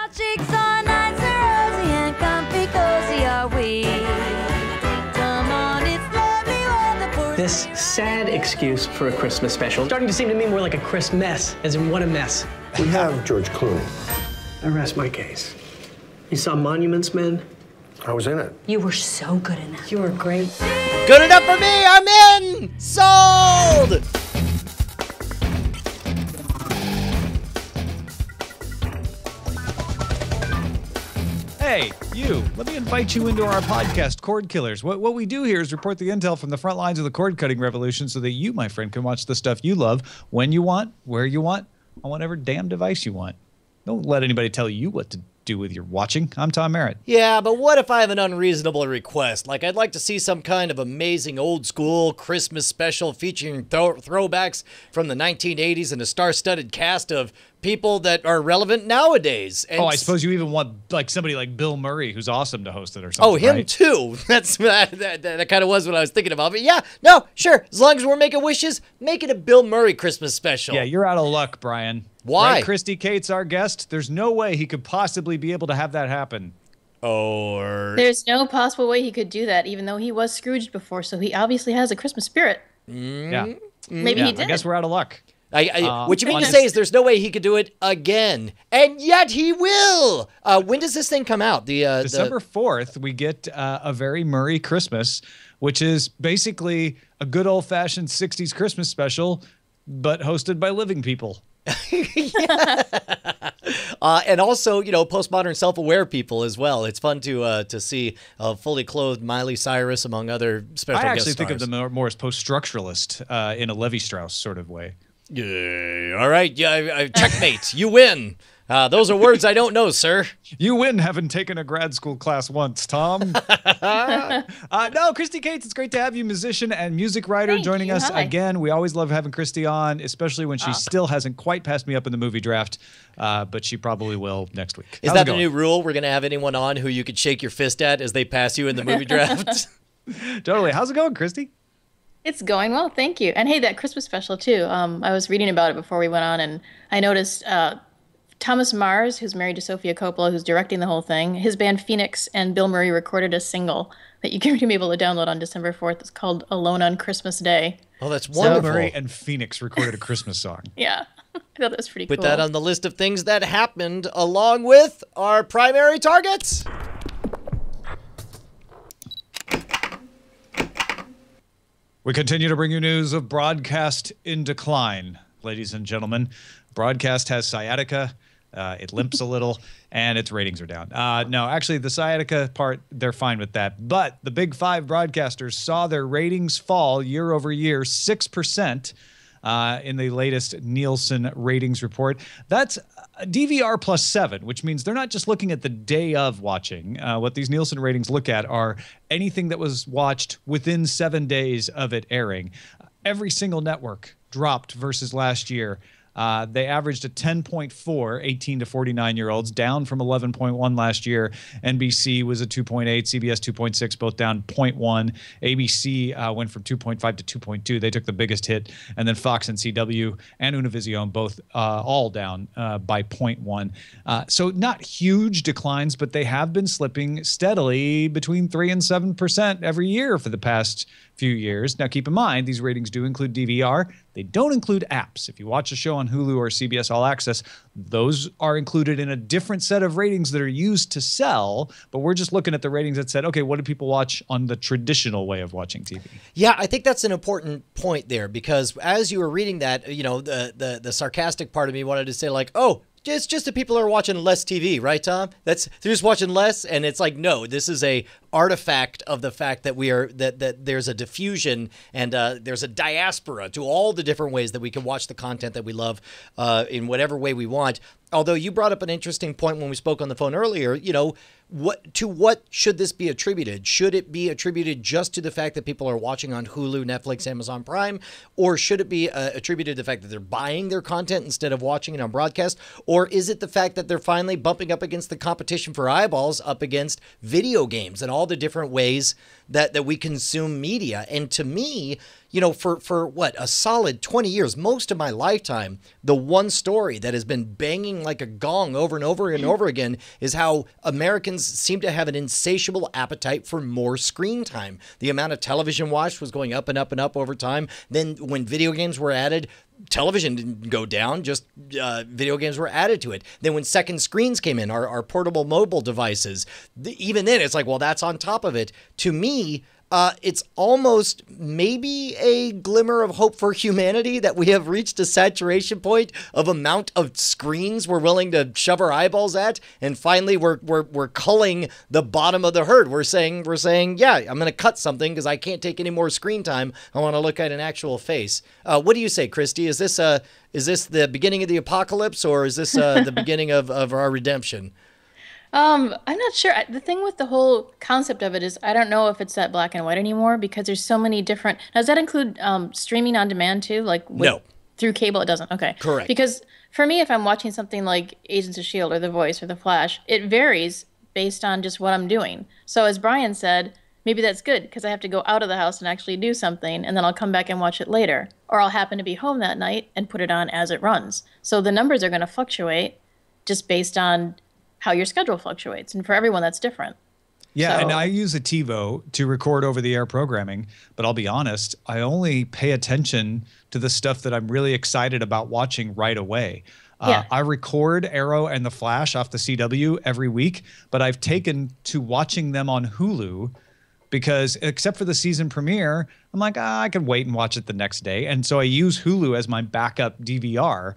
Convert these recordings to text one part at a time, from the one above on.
Our cheeks are nice and rosy and comfy cozy are we. Come on, it's lovely weather for This sad excuse for a Christmas special starting to seem to me more like a Christmas, as in what a mess. We have George Clooney. I rest my case. You saw Monuments Men? I was in it. You were so good in that. you were great. Good enough for me. I'm in. Sold. Hey, you. Let me invite you into our podcast, Cordkillers. What we do here is report the intel from the front lines of the cord-cutting revolution so that you, my friend, can watch the stuff you love when you want, where you want, on whatever damn device you want. Don't let anybody tell you what to do with your watching. I'm Tom Merritt. Yeah, but what if I have an unreasonable request? Like, I'd like to see some kind of amazing old-school Christmas special featuring throwbacks from the 1980s and a star-studded cast of people that are relevant nowadays. And I suppose you even want like somebody like Bill Murray, who's awesome, to host it or something. Oh, him right? too. That kind of was what I was thinking about. But yeah, no, sure. As long as we're making wishes, make it a Bill Murray Christmas special. Yeah, you're out of luck, Brian. Why? Right, Christy Cates, our guest. There's no way he could possibly be able to have that happen. Or There's no possible way he could do that, even though he was Scrooged before, so he obviously has a Christmas spirit. Yeah. Maybe he did. I guess we're out of luck. What you mean to say is there's no way he could do it again, and yet he will. When does this thing come out? December 4th, we get a very Murray Christmas, which is basically a good old-fashioned 60s Christmas special, but hosted by living people. And also, postmodern self-aware people as well. It's fun to see a fully clothed Miley Cyrus among other special guest stars. I actually think of them more as post-structuralist in a Levi-Strauss sort of way. Yeah, all right. Yeah, checkmate. You win. Those are words I don't know, sir. You win having taken a grad school class once, Tom. No, Christy Cates, it's great to have you, musician and music writer, joining us again. We always love having Christy on, especially when she still hasn't quite passed me up in the movie draft, but she probably will next week. Is that the new rule? We're going to have anyone on who you could shake your fist at as they pass you in the movie draft? Totally. How's it going, Christy? It's going well, thank you. And hey, that Christmas special too. I was reading about it before we went on, and I noticed Thomas Mars, who's married to Sofia Coppola, who's directing the whole thing, his band Phoenix and Bill Murray recorded a single that you can be able to download on December 4th. It's called Alone on Christmas Day. Oh, that's wonderful. Bill Murray and Phoenix recorded a Christmas song. Yeah, I thought that was pretty cool. Put that on the list of things that happened along with our primary targets. We continue to bring you news of broadcast in decline, ladies and gentlemen. Broadcast has sciatica. It limps a little, and its ratings are down. No, actually, the sciatica part, they're fine with that. But the big five broadcasters saw their ratings fall year over year, 6%. In the latest Nielsen ratings report. That's DVR plus 7, which means they're not just looking at the day of watching. What these Nielsen ratings look at are anything that was watched within 7 days of it airing. Every single network dropped versus last year. They averaged a 10.4, 18 to 49-year-olds, down from 11.1 last year. NBC was a 2.8, CBS 2.6, both down 0.1. ABC went from 2.5 to 2.2. They took the biggest hit. And then Fox and CW and Univision both all down by 0.1. So not huge declines, but they have been slipping steadily between 3 and 7% every year for the past few years. Now, keep in mind, these ratings do include DVR. They don't include apps. If you watch a show on Hulu or CBS All Access, those are included in a different set of ratings that are used to sell. But we're just looking at the ratings that said, okay, what do people watch on the traditional way of watching TV? Yeah, I think that's an important point there, because as you were reading that, the sarcastic part of me wanted to say like, oh, it's just that people are watching less TV, right, Tom? They're just watching less, and it's like, no, this is a artifact of the fact that that there's a diffusion and there's a diaspora to all the different ways that we can watch the content that we love in whatever way we want. Although you brought up an interesting point when we spoke on the phone earlier, what should this be attributed? Should it be attributed just to the fact that people are watching on Hulu, Netflix, Amazon Prime? Or should it be attributed to the fact that they're buying their content instead of watching it on broadcast? Or is it the fact that they're finally bumping up against the competition for eyeballs up against video games and all the different ways that we consume media? And to me, for what, a solid 20 years, most of my lifetime, the one story that has been banging like a gong over and over and over again is how Americans seem to have an insatiable appetite for more screen time. The amount of television watched was going up and up and up over time. Then when video games were added, television didn't go down, just video games were added to it. Then when second screens came in, our portable mobile devices, even then it's like, well, that's on top of it. To me, it's almost maybe a glimmer of hope for humanity that we have reached a saturation point of amount of screens we're willing to shove our eyeballs at, and finally we're culling the bottom of the herd. We're saying, yeah, I'm going to cut something because I can't take any more screen time. I want to look at an actual face. What do you say, Christy? Is this the beginning of the apocalypse, or is this the beginning of our redemption? I'm not sure. The thing with the whole concept of it is I don't know if it's that black and white anymore because there's so many different. Now, does that include streaming on demand too? No. Through cable, it doesn't. Okay. Correct. Because for me, if I'm watching something like Agents of S.H.I.E.L.D. or The Voice or The Flash, it varies based on just what I'm doing. So as Brian said, maybe that's good because I have to go out of the house and actually do something, and then I'll come back and watch it later. Or I'll happen to be home that night and put it on as it runs. So the numbers are going to fluctuate just based on how your schedule fluctuates. And for everyone, that's different. Yeah, So, and I use a TiVo to record over-the-air programming, but I'll be honest, I only pay attention to the stuff that I'm really excited about watching right away. Yeah. I record Arrow and The Flash off the CW every week, but I've taken to watching them on Hulu because except for the season premiere, I'm like, I can wait and watch it the next day. And so I use Hulu as my backup DVR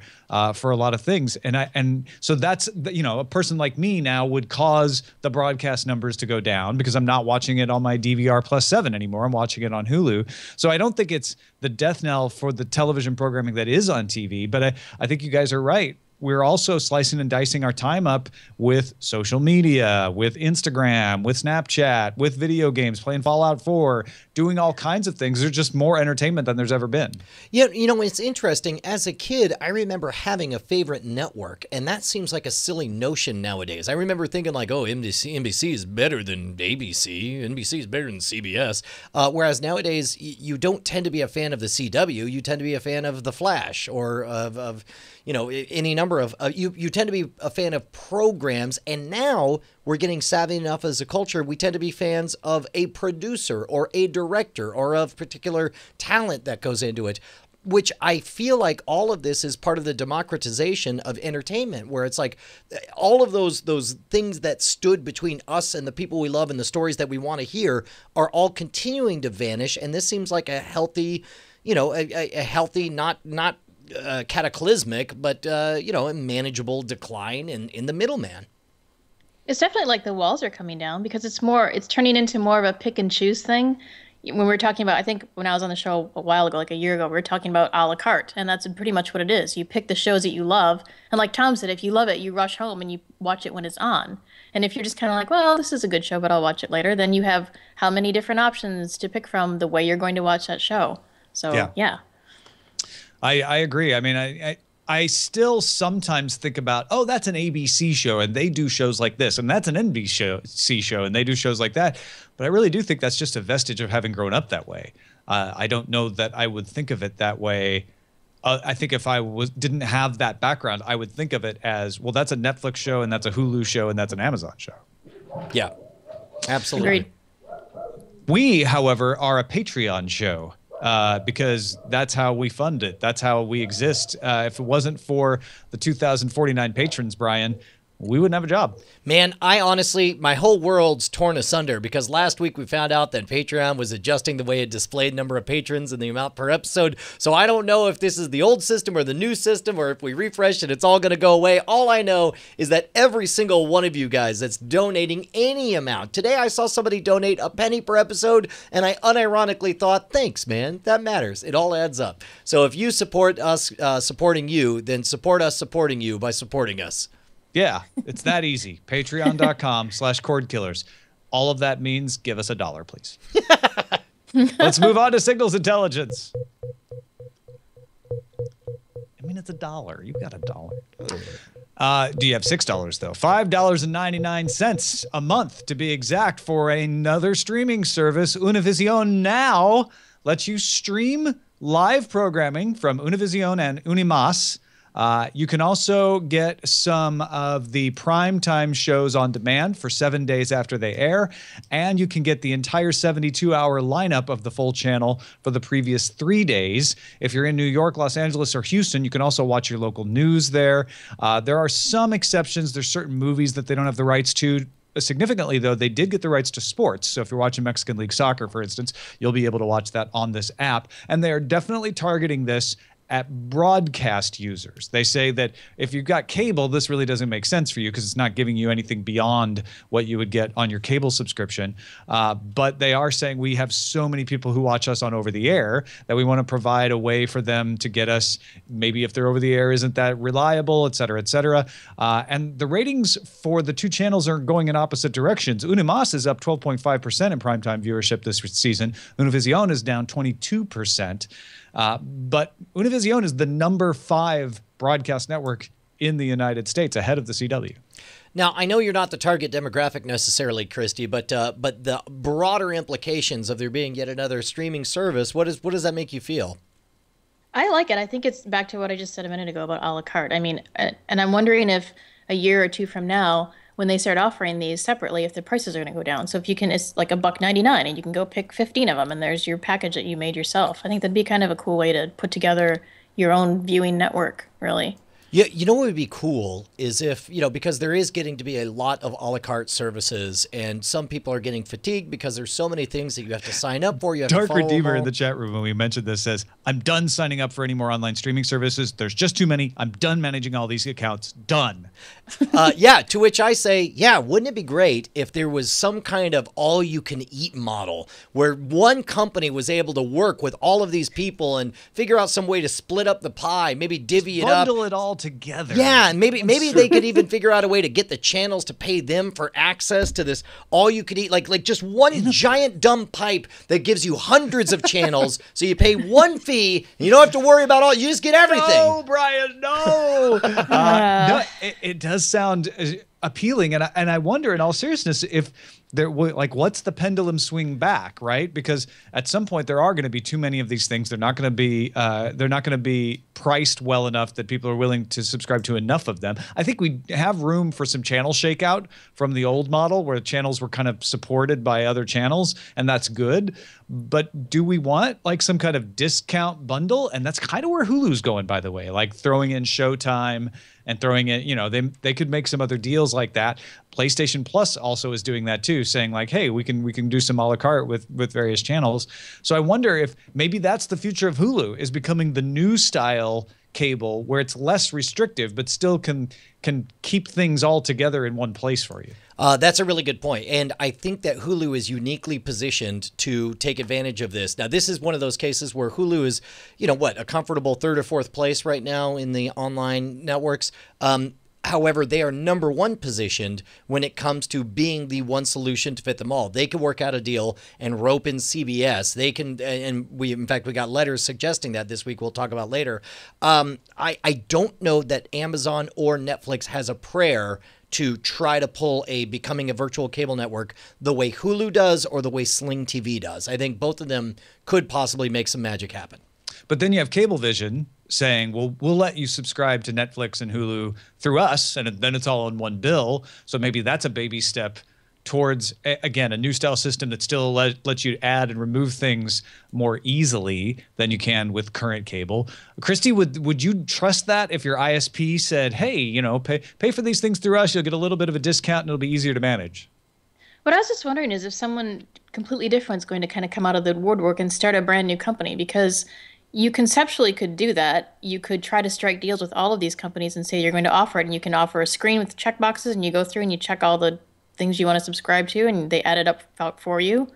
for a lot of things. And so that's, a person like me now would cause the broadcast numbers to go down because I'm not watching it on my DVR plus 7 anymore. I'm watching it on Hulu. So I don't think it's the death knell for the television programming that is on TV, but I think you guys are right. We're also slicing and dicing our time up with social media, with Instagram, with Snapchat, with video games, playing Fallout 4, doing all kinds of things. There's just more entertainment than there's ever been. Yeah, it's interesting. As a kid, I remember having a favorite network, and that seems like a silly notion nowadays. I remember thinking like, oh, NBC is better than ABC. NBC is better than CBS. Whereas nowadays, you don't tend to be a fan of the CW. You tend to be a fan of The Flash or of any number of you tend to be a fan of programs, and now we're getting savvy enough as a culture. We tend to be fans of a producer or a director or of particular talent that goes into it, which I feel like all of this is part of the democratization of entertainment, where it's like all of those things that stood between us and the people we love and the stories that we want to hear are all continuing to vanish. And this seems like a healthy, a healthy, not cataclysmic, but a manageable decline in the middleman. it's definitely like the walls are coming down because it's turning into more of a pick and choose thing. When we were talking about, I think when I was on the show a while ago, like a year ago, we were talking about a la carte, and that's pretty much what it is. You pick the shows that you love, and like Tom said, if you love it, you rush home and you watch it when it's on. And if you're just kind of like, well, this is a good show, but I'll watch it later, then you have how many different options to pick from the way you're going to watch that show. So, yeah. I agree. I mean, I still sometimes think about, oh, that's an ABC show and they do shows like this, and that's an NBC show and they do shows like that. But I really do think that's just a vestige of having grown up that way. I don't know that I would think of it that way. I think if I didn't have that background, I would think of it as, well, that's a Netflix show and that's a Hulu show and that's an Amazon show. Yeah, absolutely. Agreed. We, however, are a Patreon show. Because that's how we fund it. That's how we exist. If it wasn't for the 2,049 patrons, Brian, we wouldn't have a job. Man, I honestly, my whole world's torn asunder because last week we found out that Patreon was adjusting the way it displayed number of patrons and the amount per episode. So I don't know if this is the old system or the new system, or if we refresh it, it's all going to go away. All I know is that every single one of you guys that's donating any amount. Today I saw somebody donate a penny per episode, and I unironically thought, thanks, man. That matters. It all adds up. So if you support us supporting you, then support us supporting you by supporting us. Yeah, it's that easy. Patreon.com/Cordkillers. All of that means give us $1, please. Let's move on to signals intelligence. I mean, it's $1. You've got $1. Do you have $6 though? $5.99 a month to be exact for another streaming service, Univision. Now, lets you stream live programming from Univision and Unimas. You can also get some of the primetime shows on demand for 7 days after they air, and you can get the entire 72-hour lineup of the full channel for the previous 3 days. If you're in New York, Los Angeles, or Houston, you can also watch your local news there. There are some exceptions. There's certain movies that they don't have the rights to. Significantly, though, they did get the rights to sports. So if you're watching Mexican League Soccer, for instance, you'll be able to watch that on this app. And they are definitely targeting this at broadcast users. They say that if you've got cable, this really doesn't make sense for you because it's not giving you anything beyond what you would get on your cable subscription. But they are saying we have so many people who watch us on over the air that we want to provide a way for them to get us, maybe if they're over the air isn't that reliable, et cetera, et cetera. And the ratings for the two channels are going in opposite directions. Unimas is up 12.5% in primetime viewership this season. Univision is down 22%. But Univision is the number 5 broadcast network in the United States, ahead of the CW. Now, I know you're not the target demographic necessarily, Christy, but the broader implications of there being yet another streaming service, what does that make you feel? I like it. I think it's back to what I just said a minute ago about a la carte. I mean, and I'm wondering if a year or two from now, when they start offering these separately, if the prices are going to go down. So if you can, it's like $1.99 and you can go pick 15 of them and there's your package that you made yourself. I think that'd be kind of a cool way to put together your own viewing network, really. Yeah, you know what would be cool is if, because there is getting to be a lot of a la carte services, and some people are getting fatigued because there's so many things that you have to sign up for. You have Dark to follow Redeemer them in the chat room when we mentioned this says, I'm done signing up for any more online streaming services. There's just too many. I'm done managing all these accounts. Done. Yeah, to which I say, yeah, wouldn't it be great if there was some kind of all-you-can-eat model where one company was able to work with all of these people and figure out some way to split up the pie, maybe divvy it up. Bundle it all together. Yeah, and maybe they could even figure out a way to get the channels to pay them for access to this all-you-can-eat, like just one giant dumb pipe that gives you hundreds of channels, so you pay one fee, and you don't have to worry about all, you just get everything. No, Brian, no. No, it does sound appealing, and I wonder, in all seriousness, if there, like, what's the pendulum swing back, right? Because at some point there are going to be too many of these things. They're not going to be priced well enough that people are willing to subscribe to enough of them. I think we have room for some channel shakeout from the old model where channels were kind of supported by other channels, and that's good. But do we want like some kind of discount bundle? And that's kind of where Hulu's going, by the way, like throwing in Showtime and throwing in, they could make some other deals like that. PlayStation Plus also is doing that too, saying like, hey, we can do some a la carte with various channels. So I wonder if maybe that's the future of Hulu, is becoming the new style cable where it's less restrictive but still can keep things all together in one place for you. That's a really good point. And I think that Hulu is uniquely positioned to take advantage of this. Now, this is one of those cases where Hulu is, a comfortable 3rd or 4th place right now in the online networks. However, they are number 1 positioned when it comes to being the one solution to fit them all. They can work out a deal and rope in CBS. They can, and we got letters suggesting that this week. We'll talk about later. I don't know that Amazon or Netflix has a prayer to try to pull becoming a virtual cable network the way Hulu does or the way Sling TV does. I think both of them could possibly make some magic happen. But then you have Cablevision saying, well, we'll let you subscribe to Netflix and Hulu through us, and then it's all on one bill. So maybe that's a baby step towards, again, a new style system that still lets you add and remove things more easily than you can with current cable. Christy, would you trust that if your ISP said, hey, pay for these things through us, you'll get a little bit of a discount and it'll be easier to manage? What I was just wondering is if someone completely different is going to kind of come out of the woodwork and start a brand new company, because you conceptually could do that. You could try to strike deals with all of these companies and say you're going to offer it, and you can offer a screen with checkboxes, and you go through and you check all the things you want to subscribe to, and they add it up for you,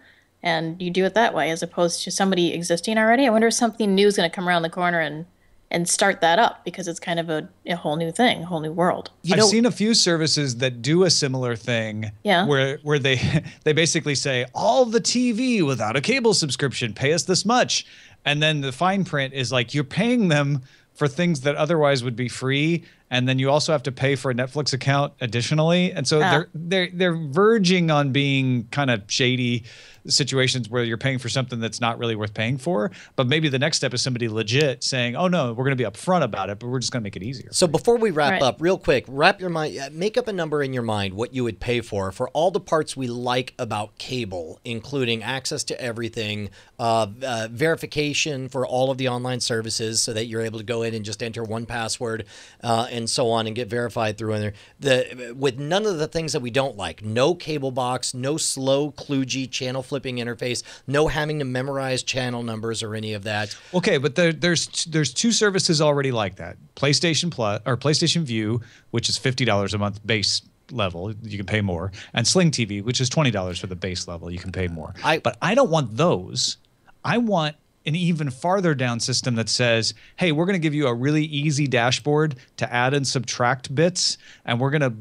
and you do it that way as opposed to somebody existing already. I wonder if something new is going to come around the corner and start that up, because it's kind of a whole new thing, a whole new world. I've seen a few services that do a similar thing, where they basically say, all the TV without a cable subscription, pay us this much. And then the fine print is like, you're paying them for things that otherwise would be free, and then you also have to pay for a Netflix account additionally. And so they're verging on being kind of shady situations where you're paying for something that's not really worth paying for. But maybe the next step is somebody legit saying, oh no, we're going to be upfront about it, but we're just going to make it easier. So before we wrap up, real quick, make up a number in your mind what you would pay for all the parts we like about cable, including access to everything, verification for all of the online services so that you're able to go in and just enter one password and so on and get verified through in there. With none of the things that we don't like, no cable box, no slow kludgy channel flipping interface, no having to memorize channel numbers or any of that. Okay, but there's two services already like that. PlayStation Plus or PlayStation View, which is $50 a month base level, you can pay more, and Sling TV, which is $20 for the base level, you can pay more. But I don't want those. I want an even farther down system that says, hey, we're going to give you a really easy dashboard to add and subtract bits, and we're going to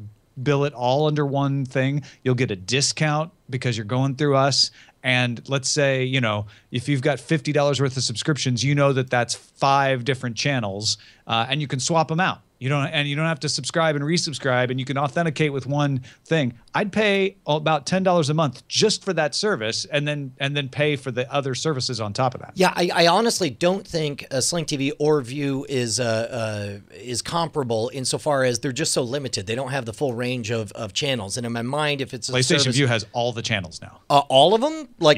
bill it all under one thing. You'll get a discount because you're going through us. And let's say, if you've got $50 worth of subscriptions, that's 5 different channels, and you can swap them out. You don't have to subscribe and resubscribe, and you can authenticate with one thing. I'd pay about $10 a month just for that service, and then pay for the other services on top of that. Yeah, I honestly don't think Sling TV or View is comparable insofar as they're just so limited. They don't have the full range of channels. And in my mind, if it's a PlayStation View has all the channels now. All of them, all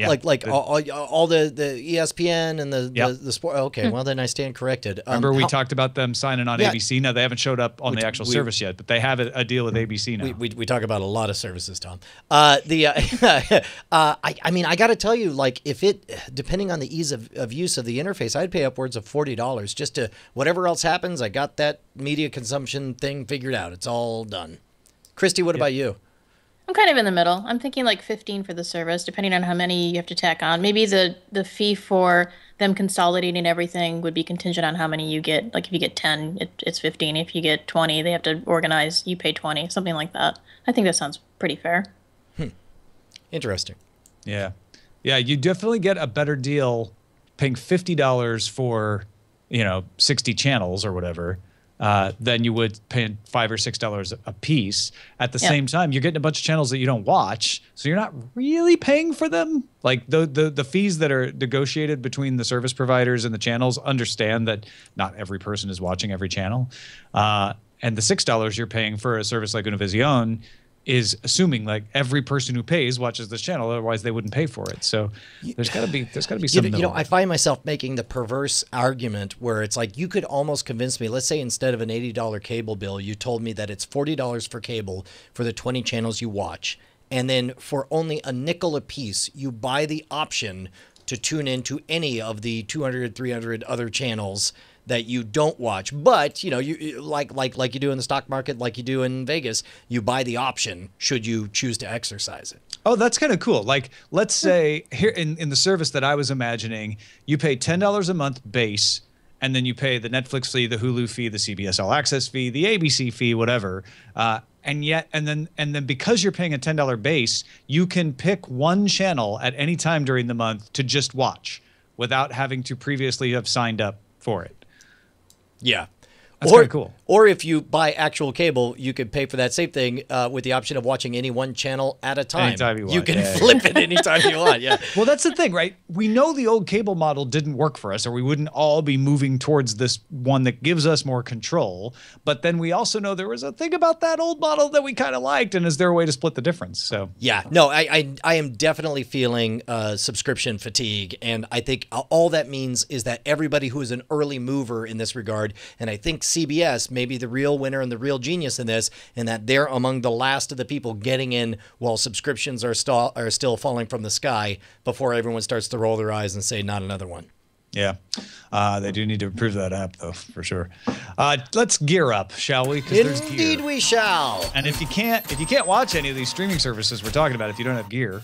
the ESPN and the sport. Okay, well then I stand corrected. Remember we talked about them signing on ABC. Now they haven't showed up on the actual service yet, but they have a deal with ABC now. We talk about a lot of services, Tom. I mean, I got to tell you, if depending on the ease of use of the interface, I'd pay upwards of $40 just to whatever else happens. I got that media consumption thing figured out. It's all done. Christy, what about you? I'm kind of in the middle. I'm thinking like 15 for the service, depending on how many you have to tack on. Maybe the fee for them consolidating everything would be contingent on how many you get. Like if you get 10, it's 15. If you get 20, they have to organize, you pay 20, something like that. I think that sounds pretty fair. Interesting. Yeah. Yeah, you definitely get a better deal paying $50 for, 60 channels or whatever. Than you would paying $5 or $6 a piece. At the same time, you're getting a bunch of channels that you don't watch, so you're not really paying for them. Like the fees that are negotiated between the service providers and the channels understand that not every person is watching every channel, and the $6 you're paying for a service like Univision is assuming like every person who pays watches this channel, otherwise they wouldn't pay for it. So there's got to be something. I find myself making the perverse argument where it's like you could almost convince me. Let's say instead of an $80 cable bill, you told me that it's $40 for cable for the 20 channels you watch, and then for only a nickel a piece, you buy the option to tune into any of the 200, 300 other channels that you don't watch, but you like you do in the stock market, like you do in Vegas, you buy the option should you choose to exercise it. Oh, that's kind of cool. Like, let's say here in the service that I was imagining, you pay $10 a month base, and then you pay the Netflix fee, the Hulu fee, the CBS All Access fee, the ABC fee, whatever. And then because you're paying a $10 base, you can pick one channel at any time during the month to just watch without having to previously have signed up for it. Yeah. That's kind of cool. Or if you buy actual cable, you could pay for that same thing with the option of watching any one channel at a time. Anytime you want. You can flip it anytime you want. Yeah. Well, that's the thing, right? We know the old cable model didn't work for us, or we wouldn't all be moving towards this one that gives us more control. But then we also know there was a thing about that old model that we kind of liked, and is there a way to split the difference? So yeah, no, I am definitely feeling subscription fatigue, and I think all that means is that everybody who is an early mover in this regard, and I think CBS may be the real winner and the real genius in this, and that they're among the last of the people getting in while subscriptions are still falling from the sky before everyone starts to roll their eyes and say, not another one. Yeah, they do need to improve that app, though, for sure. Let's gear up, shall we? Indeed, we shall. And if you can't watch any of these streaming services we're talking about, if you don't have gear,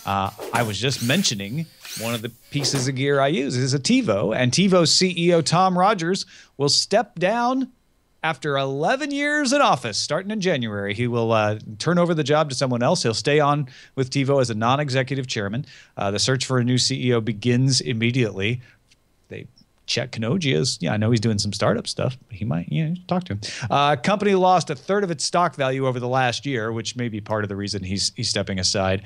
I was just mentioning one of the pieces of gear I use is a TiVo, and TiVo's CEO Tom Rogers will step down after 11 years in office, starting in January. He will turn over the job to someone else. He'll stay on with TiVo as a non-executive chairman. The search for a new CEO begins immediately. They Chet Kanogia I know he's doing some startup stuff, but he might, talk to him. Company lost a third of its stock value over the last year, which may be part of the reason he's stepping aside.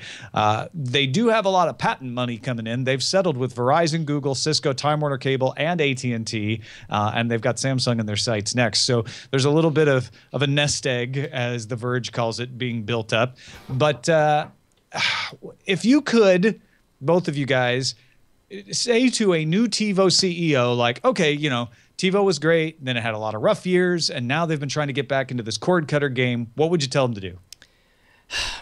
They do have a lot of patent money coming in. They've settled with Verizon, Google, Cisco, Time Warner Cable, and AT&T, and they've got Samsung in their sights next. So there's a little bit of a nest egg, as The Verge calls it, being built up. But if you could, both of you guys, say to a new TiVo CEO, like, okay, TiVo was great, then it had a lot of rough years, and now they've been trying to get back into this cord cutter game. What would you tell them to do?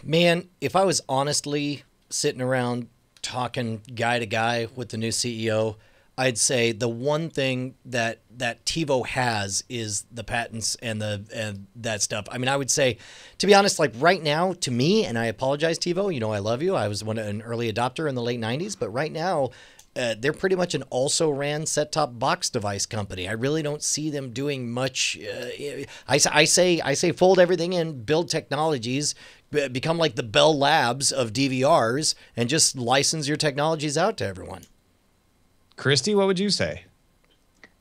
Man, if I was honestly sitting around talking guy to guy with the new CEO, I'd say the one thing that TiVo has is the patents and that stuff. I mean, I would say, to be honest, like right now, to me, and I apologize, TiVo, I love you. I was an early adopter in the late 90s, but right now, they're pretty much an also-ran set-top box device company. I really don't see them doing much. I say fold everything in, build technologies, become like the Bell Labs of DVRs, and just license your technologies out to everyone. Christy, what would you say?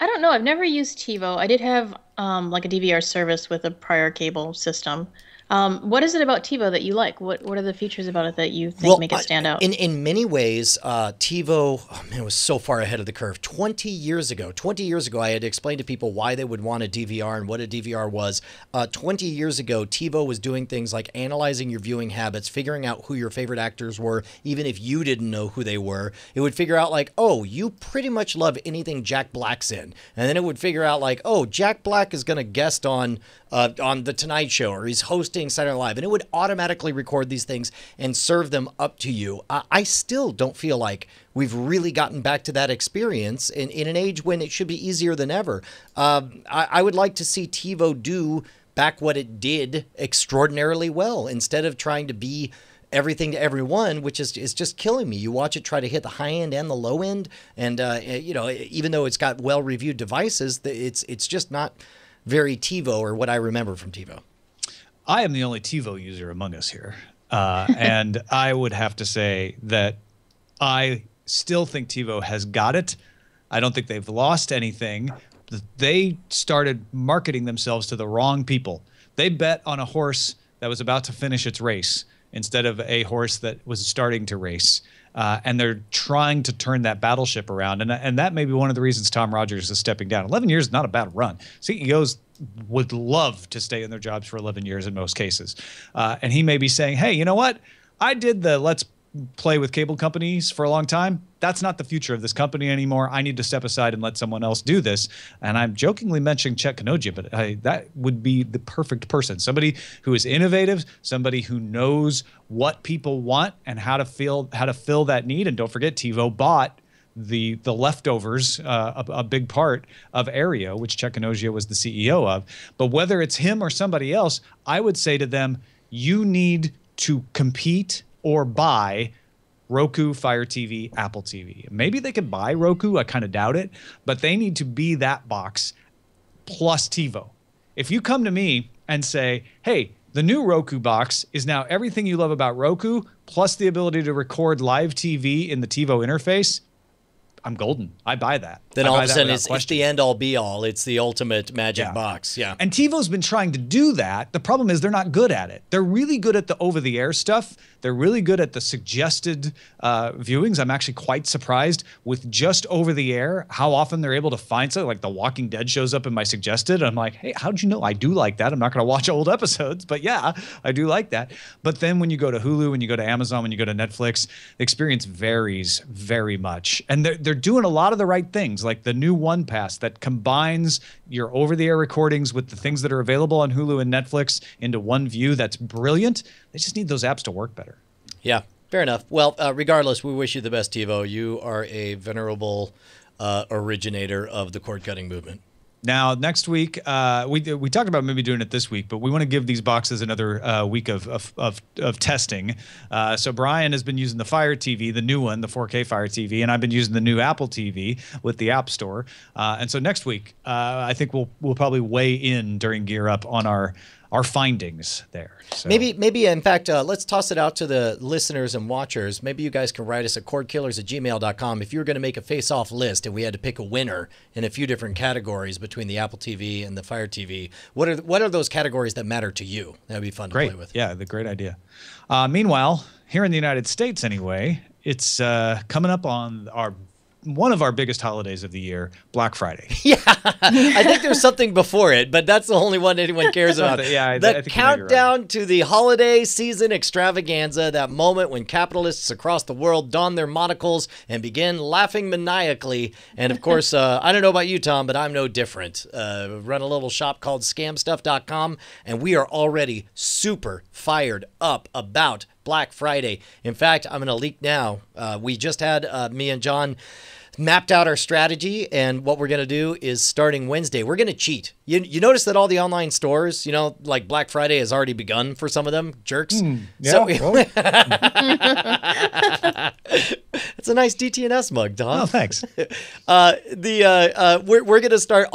I don't know. I've never used TiVo. I did have like a DVR service with a prior cable system. What is it about TiVo that you like? What are the features about it that you think make it stand out? In many ways, TiVo, it was so far ahead of the curve. 20 years ago, I had to explain to people why they would want a DVR and what a DVR was. 20 years ago, TiVo was doing things like analyzing your viewing habits, figuring out who your favorite actors were, even if you didn't know who they were. It would figure out like, oh, you pretty much love anything Jack Black's in. And then it would figure out like, oh, Jack Black is going to guest on The Tonight Show, or he's hosting Saturday Night Live, and it would automatically record these things and serve them up to you. I still don't feel like we've really gotten back to that experience in an age when it should be easier than ever. I would like to see TiVo do back what it did extraordinarily well, instead of trying to be everything to everyone, which is just killing me. You watch it try to hit the high end and the low end, and even though it's got well-reviewed devices, it's just not very TiVo, or what I remember from TiVo. I am the only TiVo user among us here. And I would have to say that I still think TiVo has got it. I don't think they've lost anything. They started marketing themselves to the wrong people. They bet on a horse that was about to finish its race instead of a horse that was starting to race. And they're trying to turn that battleship around. And that may be one of the reasons Tom Rogers is stepping down. 11 years is not a bad run. CEOs would love to stay in their jobs for 11 years in most cases. And he may be saying, hey, you know what? I did the let's play with cable companies for a long time. That's not the future of this company anymore. I need to step aside and let someone else do this. And I'm jokingly mentioning Chet Kanogia, but that would be the perfect person. Somebody who is innovative, somebody who knows what people want and how to fill that need. And don't forget, TiVo bought the leftovers, a big part of Aereo, which Chet Kanogia was the CEO of. But whether it's him or somebody else, I would say to them, you need to compete or buy Roku, Fire TV, Apple TV. Maybe they could buy Roku. I kind of doubt it. But they need to be that box plus TiVo. If you come to me and say, hey, the new Roku box is now everything you love about Roku, plus the ability to record live TV in the TiVo interface, I'm golden. I buy that. Then all of a sudden it's the end all be all. It's the ultimate magic box. Yeah. And TiVo's been trying to do that. The problem is they're not good at it. They're really good at the over-the-air stuff. They're really good at the suggested viewings. I'm actually quite surprised with just over-the-air how often they're able to find something like The Walking Dead shows up in my suggested. I'm like, hey, how'd you know? I do like that. I'm not going to watch old episodes, but yeah, I do like that. But then when you go to Hulu, when you go to Amazon, when you go to Netflix, the experience varies very much. And they're doing a lot of the right things, like the new One Pass that combines your over-the-air recordings with the things that are available on Hulu and Netflix into one view. That's brilliant. They just need those apps to work better. Yeah, fair enough. Well, regardless, we wish you the best, TiVo. You are a venerable originator of the cord-cutting movement. Now, next week, we talked about maybe doing it this week, but we want to give these boxes another week of testing. So Brian has been using the Fire TV, the new one, the 4K Fire TV, and I've been using the new Apple TV with the App Store. And so next week, I think we'll probably weigh in during Gear Up on our our findings there. So. Maybe in fact, let's toss it out to the listeners and watchers. Maybe you guys can write us at cordkillers@gmail.com if you were going to make a face-off list and we had to pick a winner in a few different categories between the Apple TV and the Fire TV. What are those categories that matter to you? That'd be fun to play with. Yeah, the great idea. Meanwhile, here in the United States anyway, it's coming up on one of our biggest holidays of the year, Black Friday. Yeah, I think there's something before it, but that's the only one anyone cares about. Yeah, I the think countdown to the holiday season extravaganza, that moment when capitalists across the world don their monocles and begin laughing maniacally. And of course, I don't know about you, Tom, but I'm no different. Run a little shop called scamstuff.com, and we are already super fired up about Black Friday. In fact, I'm going to leak now. We just had me and John mapped out our strategy, and what we're going to do is starting Wednesday, we're going to cheat. You notice that all the online stores, like Black Friday has already begun for some of them, jerks. Yeah, It's a nice DTNS mug, Tom. Oh, thanks. We're going to start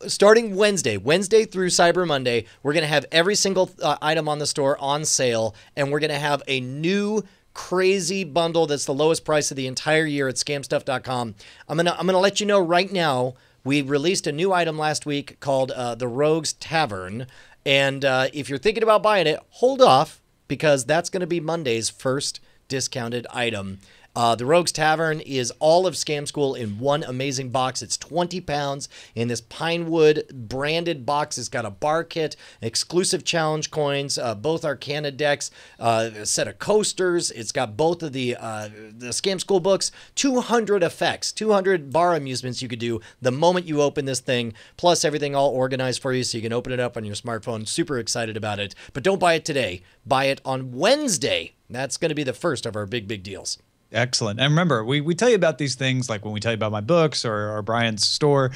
starting Wednesday through Cyber Monday. We're going to have every single item on the store on sale, and we're going to have a new crazy bundle that's the lowest price of the entire year at scamstuff.com. I'm gonna let you know right now. We released a new item last week called the Rogues Tavern, and if you're thinking about buying it, hold off, because that's going to be Monday's first discounted item. The Rogues Tavern is all of Scam School in one amazing box. It's 20 pounds in this Pinewood branded box. It's got a bar kit, exclusive challenge coins, both Arcana decks, a set of coasters. It's got both of the Scam School books, 200 effects, 200 bar amusements you could do the moment you open this thing, plus everything all organized for you so you can open it up on your smartphone. Super excited about it. But don't buy it today. Buy it on Wednesday. That's going to be the first of our big deals. Excellent. And remember, we tell you about these things like when we tell you about my books or Brian's store,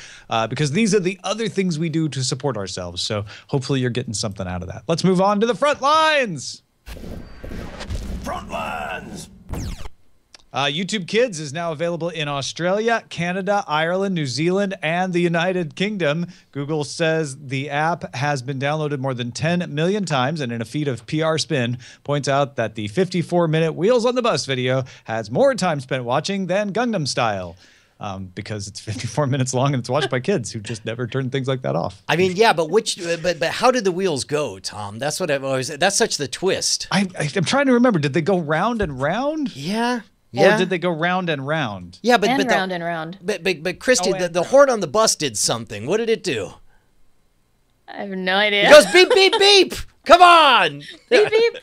because these are the other things we do to support ourselves. So hopefully you're getting something out of that. Let's move on to the front lines. Front lines. YouTube Kids is now available in Australia, Canada, Ireland, New Zealand, and the United Kingdom. Google says the app has been downloaded more than 10 million times, and in a feed of PR Spin, points out that the 54-minute Wheels on the Bus video has more time spent watching than Gangnam Style. Because it's 54 minutes long and it's watched by kids who just never turn things like that off. I mean, yeah, but how did the wheels go, Tom? That's what I've always. That's such the twist. I'm trying to remember. Did they go round and round? Yeah. Or did they go round and round? Yeah, but round and round. But Christy, the horn on the bus did something. What did it do? I have no idea. It goes beep beep beep. Come on. Beep beep.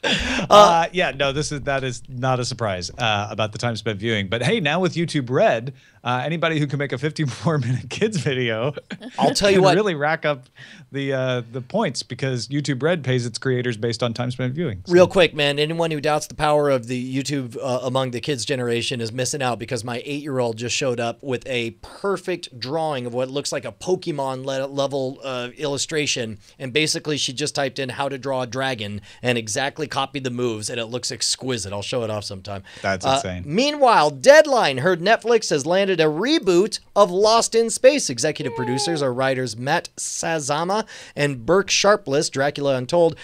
That is not a surprise about the time spent viewing. But hey, now with YouTube Red, anybody who can make a 54-minute kids video, I'll tell you what, really rack up the points, because YouTube Red pays its creators based on time spent viewing. So. Real quick, man, anyone who doubts the power of the YouTube among the kids generation is missing out, because my 8-year-old just showed up with a perfect drawing of what looks like a Pokemon level illustration, and basically she just typed in how to draw a dragon and exactly copied the moves, and it looks exquisite. I'll show it off sometime. That's insane. Meanwhile, Deadline heard Netflix has landed a reboot of Lost in Space. Executive producers are writers Matt Sazama and Burke Sharpless, Dracula Untold,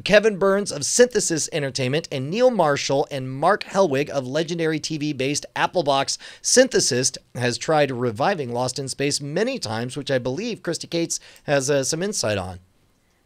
Kevin Burns of Synthesis Entertainment, and Neil Marshall and Mark Helwig of legendary TV-based Applebox. Synthesist has tried reviving Lost in Space many times, which I believe Christy Cates has some insight on.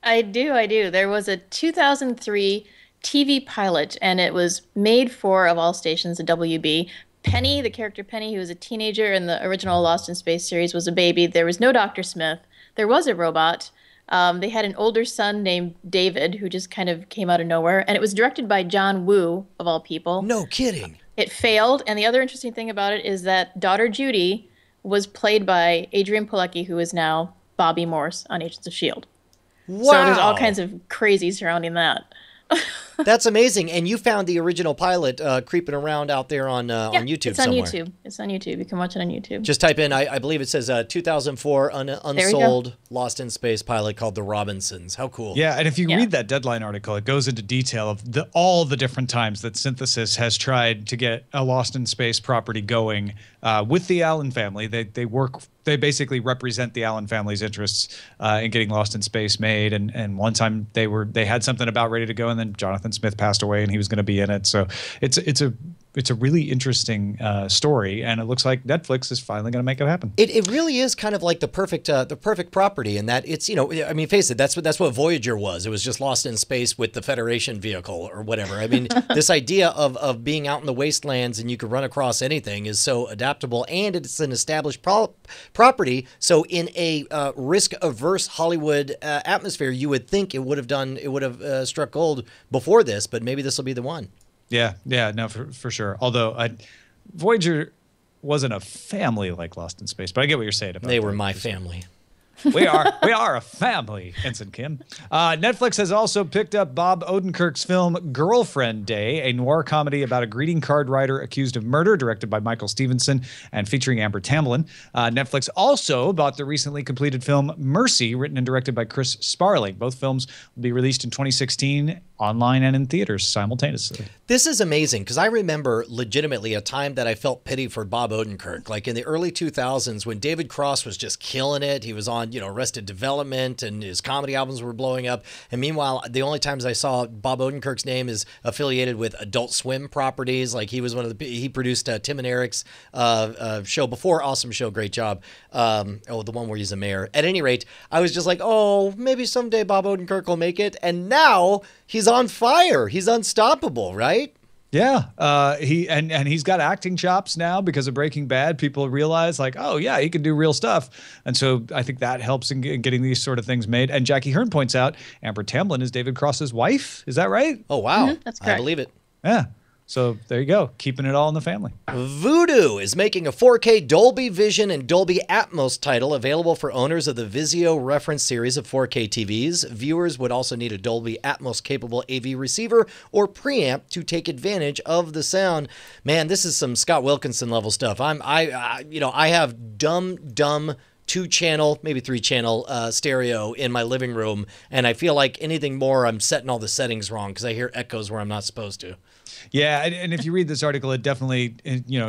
I do. There was a 2003 TV pilot, and it was made for, of all stations, a WB. Penny, the character Penny, who was a teenager in the original Lost in Space series, was a baby. There was no Dr. Smith. There was a robot. They had an older son named David, who just kind of came out of nowhere. And it was directed by John Woo, of all people. No kidding. It failed. And the other interesting thing about it is that daughter Judy was played by Adrian Palicki, who is now Bobby Morse on Agents of S.H.I.E.L.D. Wow. So there's all kinds of crazy surrounding that. That's amazing. And you found the original pilot creeping around out there on YouTube somewhere. It's on YouTube. You can watch it on YouTube. Just type in, I believe it says 2004 unsold Lost in Space pilot called The Robinsons. How cool. Yeah, and if you read that Deadline article, it goes into detail of all the different times that Synthesis has tried to get a Lost in Space property going with the Allen family. They basically represent the Allen family's interests in getting Lost in Space made. And one time they had something about ready to go, and then Jonathan Smith passed away, and he was going to be in it. So it's a really interesting story, and it looks like Netflix is finally going to make it happen. It really is kind of like the perfect property in that it's, I mean, face it, that's what Voyager was. It was just lost in space with the Federation vehicle or whatever. I mean, this idea of being out in the wastelands and you could run across anything is so adaptable, and it's an established property. So in a risk-averse Hollywood atmosphere, you would think it would have struck gold before this, but maybe this will be the one. Yeah, no, for sure. Although Voyager wasn't a family like Lost in Space, but I get what you're saying about they were my family. We are a family, Ensign Kim. Netflix has also picked up Bob Odenkirk's film Girlfriend Day, a noir comedy about a greeting card writer accused of murder, directed by Michael Stevenson and featuring Amber Tamblyn. Netflix also bought the recently completed film Mercy, written and directed by Chris Sparling. Both films will be released in 2016, online and in theaters simultaneously. This is amazing because I remember legitimately a time that I felt pity for Bob Odenkirk, like in the early 2000s when David Cross was just killing it. He was on, Arrested Development, and his comedy albums were blowing up. And meanwhile, the only times I saw Bob Odenkirk's name is affiliated with Adult Swim properties. Like he was he produced Tim and Eric's show before, awesome show, great job. The one where he's a mayor. At any rate, I was just like, oh, maybe someday Bob Odenkirk will make it. And now he's on fire. He's unstoppable, right? Yeah, he's got acting chops now because of Breaking Bad. People realize like, oh yeah, he can do real stuff, and so I think that helps in getting these sort of things made. And Jackie Hearn points out Amber Tamblyn is David Cross's wife. Is that right? Oh wow, that's correct. I believe it. Yeah. So there you go, keeping it all in the family. Vudu is making a 4K Dolby Vision and Dolby Atmos title available for owners of the Vizio reference series of 4K TVs. Viewers would also need a Dolby Atmos capable AV receiver or preamp to take advantage of the sound. Man, this is some Scott Wilkinson level stuff. I have dumb 2-channel, maybe 3-channel stereo in my living room, and I feel like anything more, I'm setting all the settings wrong because I hear echoes where I'm not supposed to. Yeah, and if you read this article, it definitely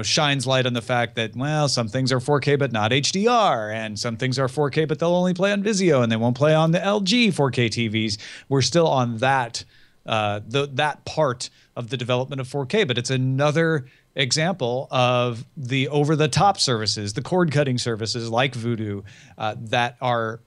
shines light on the fact that, well, some things are 4K but not HDR, and some things are 4K but they'll only play on Vizio and they won't play on the LG 4K TVs. We're still on that that part of the development of 4K, but it's another example of the over-the-top services, the cord-cutting services like Vudu that are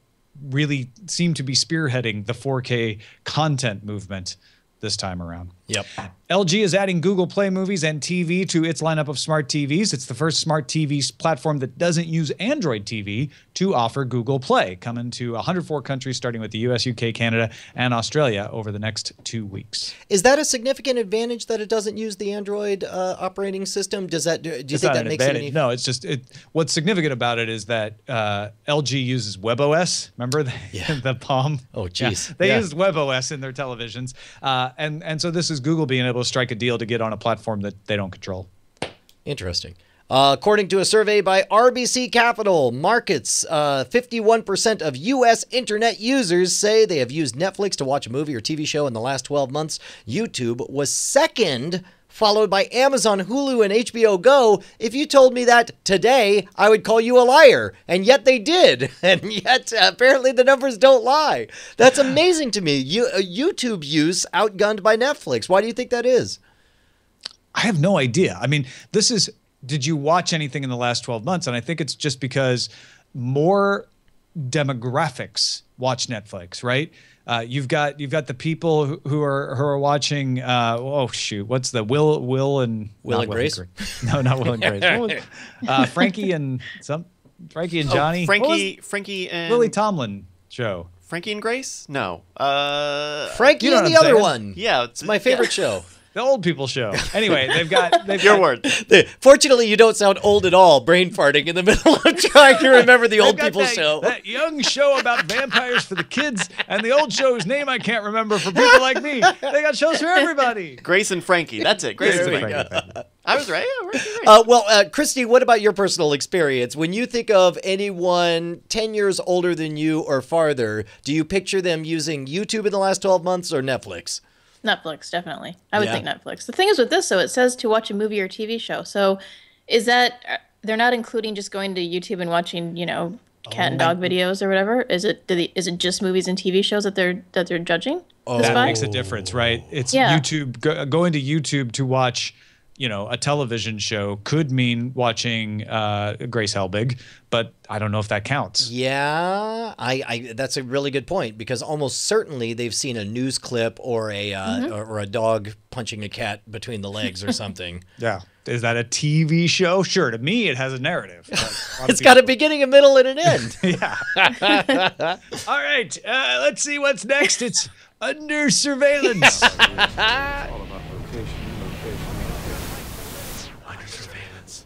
really seem to be spearheading the 4K content movement this time around. Yep. LG is adding Google Play Movies and TV to its lineup of smart TVs. It's the first smart TV platform that doesn't use Android TV to offer Google Play, coming to 104 countries, starting with the US, UK, Canada, and Australia over the next 2 weeks. Is that a significant advantage that it doesn't use the Android operating system? Do you think that makes it any... No, it's just what's significant about it is that LG uses WebOS. Remember the Palm? Oh, geez. Yeah, they used WebOS in their televisions, and so this is Google being able to strike a deal to get on a platform that they don't control. Interesting. According to a survey by RBC Capital Markets, 51% of U.S. internet users say they have used Netflix to watch a movie or TV show in the last 12 months. YouTube was second, followed by Amazon, Hulu, and HBO Go. If you told me that today, I would call you a liar. And yet they did. And yet, apparently, the numbers don't lie. That's amazing to me. YouTube use outgunned by Netflix. Why do you think that is? I have no idea. I mean, did you watch anything in the last 12 months? And I think it's just because more demographics watch Netflix, right? You've got the people who are watching. What's the Will and Grace? No, not Will and Grace. Frankie and Johnny. Frankie and Lily Tomlin show. Frankie and Grace? No. Frankie and the other one. Yeah, it's my favorite show. The old people show. Anyway, they've your word. Fortunately, you don't sound old at all, brain farting in the middle of trying to remember the old people show. That young show about vampires for the kids, and the old show's name I can't remember for people like me. They got shows for everybody. Grace and Frankie. That's it. Grace and Frankie. I was right. Christy, what about your personal experience? When you think of anyone 10 years older than you or farther, do you picture them using YouTube in the last 12 months or Netflix? Netflix, definitely. I would think Netflix. The thing is with this, though, it says to watch a movie or TV show. So is that, they're not including just going to YouTube and watching, cat and dog videos or whatever? Is it just movies and TV shows that they're judging? That makes a difference, right? It's YouTube going to YouTube to watch, a television show could mean watching Grace Helbig, but I don't know if that counts. Yeah, I that's a really good point, because almost certainly they've seen a news clip or a dog punching a cat between the legs or something. Yeah. Is that a TV show? Sure. To me, it has a narrative. It's got a beginning, a middle, and an end. Yeah. All right. Let's see what's next. It's Under Surveillance. All about location. Under surveillance.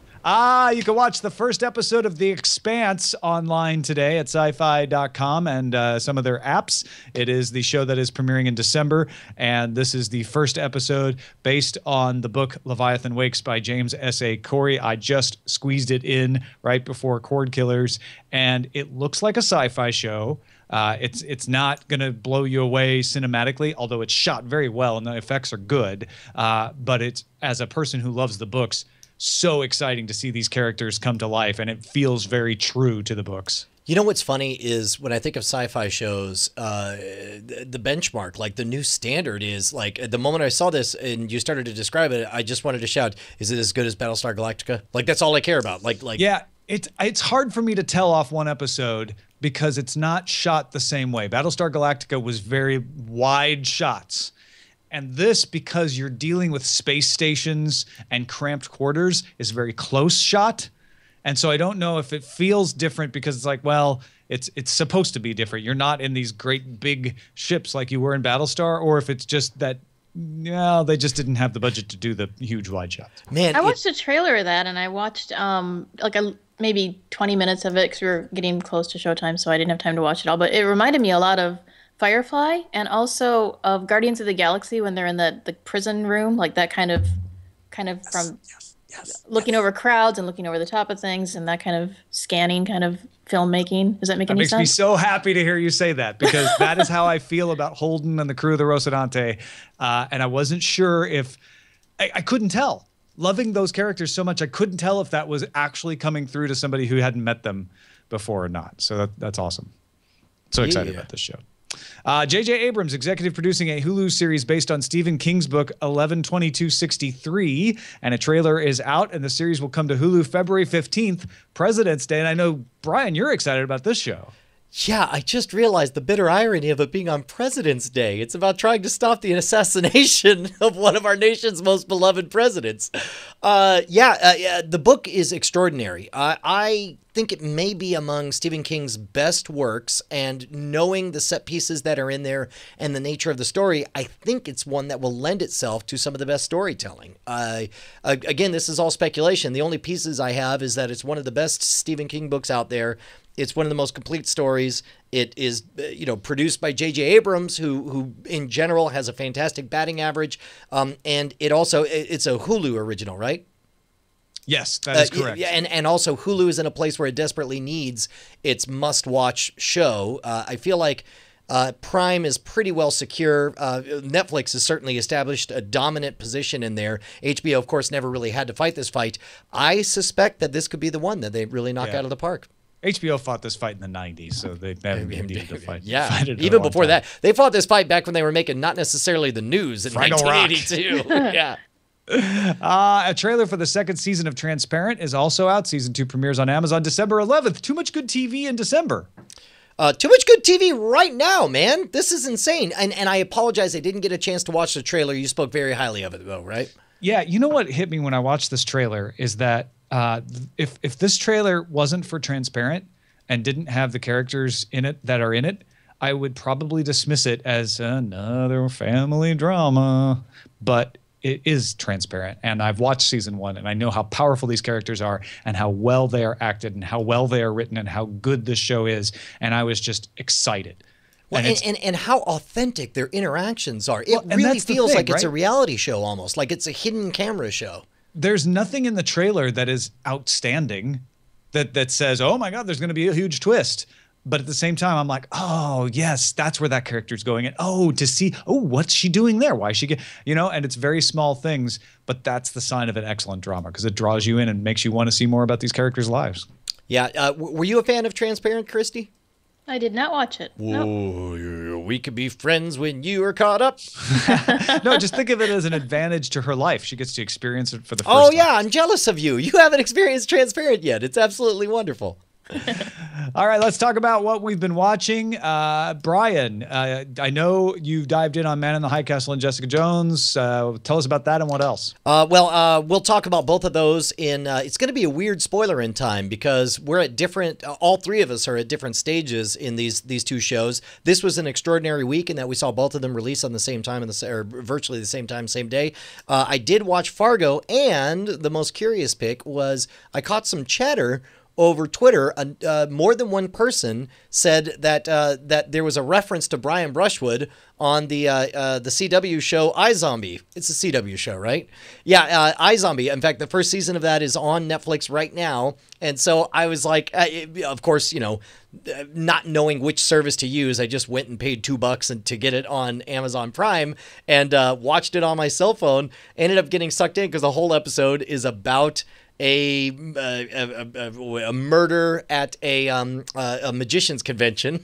You can watch the first episode of The Expanse online today at sci-fi.com and some of their apps. It is the show that is premiering in December, and this is the first episode based on the book Leviathan Wakes by James S.A. Corey. I just squeezed it in right before Cordkillers, and it looks like a sci-fi show. It's not going to blow you away cinematically, although it's shot very well and the effects are good. But it's, as a person who loves the books, so exciting to see these characters come to life, and it feels very true to the books. You know what's funny is when I think of sci-fi shows, the benchmark, like the new standard is like, at the moment I saw this and you started to describe it, I just wanted to shout, is it as good as Battlestar Galactica? Like, that's all I care about. Yeah, it's hard for me to tell off one episode because it's not shot the same way. Battlestar Galactica was very wide shots. And this, because you're dealing with space stations and cramped quarters, is very close shot. And so I don't know if it feels different because it's like, well, it's supposed to be different. You're not in these great big ships like you were in Battlestar, or if it's just that, they just didn't have the budget to do the huge wide shots. Man, I watched a trailer of that, and I watched maybe 20 minutes of it because we were getting close to showtime, so I didn't have time to watch it all. But it reminded me a lot of Firefly and also of Guardians of the Galaxy when they're in the prison room, like that kind of from looking over crowds and looking over the top of things and that kind of scanning kind of filmmaking. Does that make any sense? That makes me so happy to hear you say that, because that is how I feel about Holden and the crew of the Rocinante. And I wasn't sure if I couldn't tell. Loving those characters so much, I couldn't tell if that was actually coming through to somebody who hadn't met them before or not. So that's awesome. So excited about this show. J.J. Abrams executive producing a Hulu series based on Stephen King's book 11/22/63, and a trailer is out, and the series will come to Hulu February 15th, President's Day. And I know, Brian, you're excited about this show. Yeah, I just realized the bitter irony of it being on President's Day. It's about trying to stop the assassination of one of our nation's most beloved presidents. The book is extraordinary. I think it may be among Stephen King's best works, and knowing the set pieces that are in there and the nature of the story, I think it's one that will lend itself to some of the best storytelling. Again, this is all speculation. The only pieces I have is that it's one of the best Stephen King books out there. It's one of the most complete stories. It is, produced by J.J. Abrams, who in general has a fantastic batting average. And it's a Hulu original, right? Yes, that is correct. And also Hulu is in a place where it desperately needs its must-watch show. I feel like Prime is pretty well secure. Netflix has certainly established a dominant position in there. HBO, of course, never really had to fight this fight. I suspect that this could be the one that they really knock out of the park. HBO fought this fight in the 90s, so they never needed to fight. Yeah, even before that. They fought this fight back when they were making not necessarily the news in 1982. Yeah. A trailer for the second season of Transparent is also out. Season 2 premieres on Amazon December 11th. Too much good TV in December. Too much good TV right now, man. This is insane. And I apologize, I didn't get a chance to watch the trailer. You spoke very highly of it, though, right? Yeah, you know what hit me when I watched this trailer is that if this trailer wasn't for Transparent and didn't have the characters in it that are in it, I would probably dismiss it as another family drama. But it is Transparent, and I've watched season 1, and I know how powerful these characters are and how well they are acted and how well they are written and how good this show is, and I was just excited. Well, and how authentic their interactions are. It really feels like it's a reality show almost, like it's a hidden camera show. There's nothing in the trailer that is outstanding that says, oh my God, there's going to be a huge twist. But at the same time, I'm like, oh, yes, that's where that character's going. And what's she doing there? Why is she and it's very small things, but that's the sign of an excellent drama because it draws you in and makes you want to see more about these characters' lives. Yeah. Were you a fan of Transparent, Christy? I did not watch it. Whoa, we could be friends when you are caught up. No, just think of it as an advantage to her life. She gets to experience it for the first time. Oh, time. yeah, I'm jealous of you. You haven't experienced Transparent yet. It's absolutely wonderful. All right, let's talk about what we've been watching. Brian, I know you dived in on Man in the High Castle and Jessica Jones. Tell us about that and what else. We'll talk about both of those in, it's going to be a weird spoiler in time because we're at different, all three of us are at different stages in these two shows. This was an extraordinary week in that we saw both of them release on the same time, or virtually the same time, same day. I did watch Fargo, and the most curious pick was I caught some chatter over Twitter. More than one person said that that there was a reference to Brian Brushwood on the CW show iZombie. It's a CW show, right? Yeah, iZombie. In fact, the first season of that is on Netflix right now. And so I was like, of course, not knowing which service to use, I just went and paid $2 to get it on Amazon Prime and watched it on my cell phone. Ended up getting sucked in because the whole episode is about a murder at a magician's convention,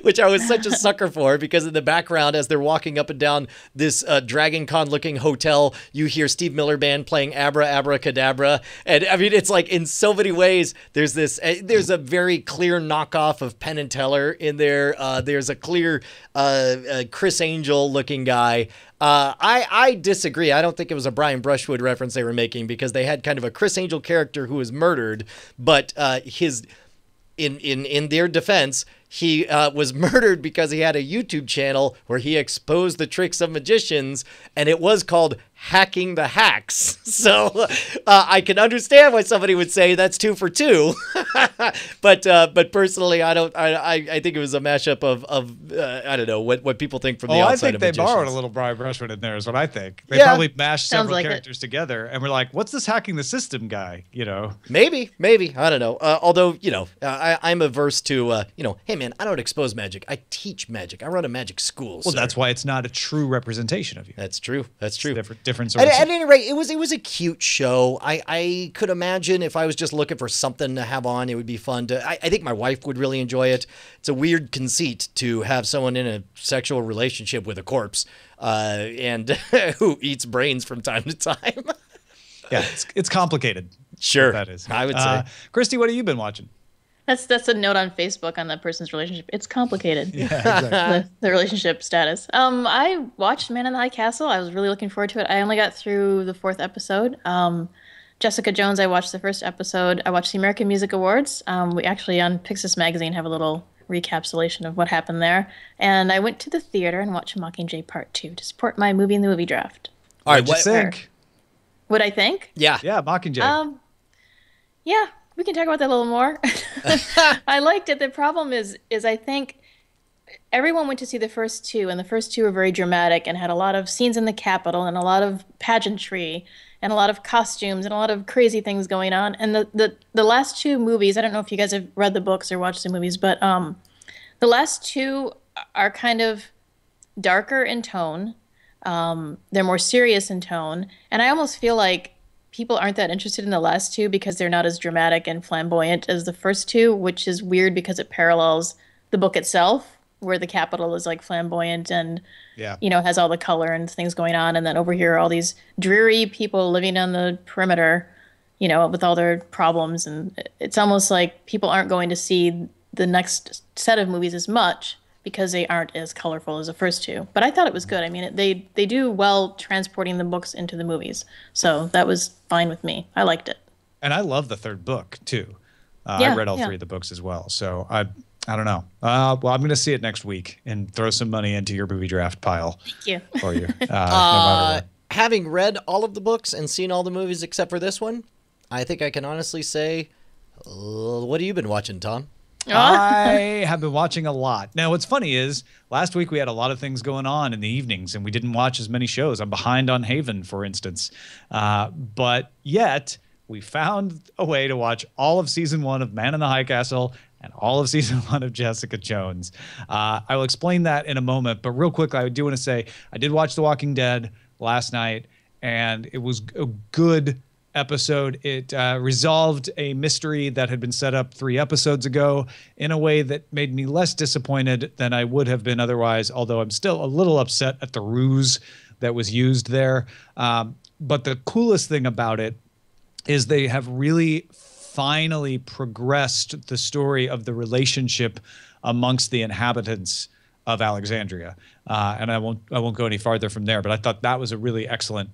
which I was such a sucker for because in the background, as they're walking up and down this Dragon Con looking hotel, you hear Steve Miller Band playing Abracadabra. And I mean, it's like in so many ways, there's a very clear knockoff of Penn and Teller in there. There's a clear Chris Angel looking guy. I disagree. I don't think it was a Brian Brushwood reference they were making because they had kind of a Chris Angel character who was murdered, but in their defense, he was murdered because he had a YouTube channel where he exposed the tricks of magicians, and it was called Hacking the Hacks. So I can understand why somebody would say that's 2 for 2, but personally, I don't. I think it was a mashup of I don't know what people think from the outside. I think of they magicians. borrowed a little Brian Brushwood in there, is what I think. They probably mashed several characters together, and we're like, "What's this hacking the system guy?" Maybe I don't know. Although I'm averse to hey man, I don't expose magic. I teach magic. I run a magic school. Well, that's why it's not a true representation of you. That's true. That's true. Different sort at any rate, it was a cute show. I could imagine if I was just looking for something to have on, it would be fun to. I think my wife would really enjoy it. It's a weird conceit to have someone in a sexual relationship with a corpse, and who eats brains from time to time. Yeah, it's complicated. Sure, that is. I would say. Christy, what have you been watching? That's a note on Facebook on that person's relationship. It's complicated. Yeah, exactly. the relationship status. I watched Man in the High Castle. I was really looking forward to it. I only got through the 4th episode. Jessica Jones, I watched the 1st episode. I watched the American Music Awards. We actually on Pixis Magazine have a little recapitulation of what happened there. And I went to the theater and watched Mockingjay Part 2 to support my movie in the movie draft. All right, what do you think? What I think? Yeah, Mockingjay. Yeah. We can talk about that a little more. I liked it. The problem is I think everyone went to see the first 2, and the first 2 were very dramatic and had a lot of scenes in the Capitol and a lot of pageantry and a lot of costumes and a lot of crazy things going on. And the last 2 movies, I don't know if you guys have read the books or watched the movies, but the last 2 are kind of darker in tone. They're more serious in tone. And I almost feel like people aren't that interested in the last 2 because they're not as dramatic and flamboyant as the first 2, which is weird because it parallels the book itself, where the Capitol is like flamboyant and has all the color and things going on, and then over here are all these dreary people living on the perimeter, with all their problems, and it's almost like people aren't going to see the next set of movies as much because they aren't as colorful as the first 2. But I thought it was good. I mean, they do well transporting the books into the movies. So that was fine with me. I liked it. And I love the 3rd book, too. I read all 3 of the books as well. So I don't know. Well, I'm going to see it next week and throw some money into your movie draft pile. Thank you. For you. No matter what. Having read all of the books and seen all the movies except for this one, I think I can honestly say, what have you been watching, Tom? I have been watching a lot. Now, what's funny is last week we had a lot of things going on in the evenings, and we didn't watch as many shows. I'm behind on Haven, for instance. But yet, we found a way to watch all of season 1 of Man in the High Castle and all of season 1 of Jessica Jones. I will explain that in a moment, but real quick, I do want to say I did watch The Walking Dead last night, and it was a good episode. It resolved a mystery that had been set up 3 episodes ago in a way that made me less disappointed than I would have been otherwise, although I'm still a little upset at the ruse that was used there. But the coolest thing about it is they have really finally progressed the story of the relationship amongst the inhabitants of Alexandria. And I won't go any farther from there, but I thought that was a really excellent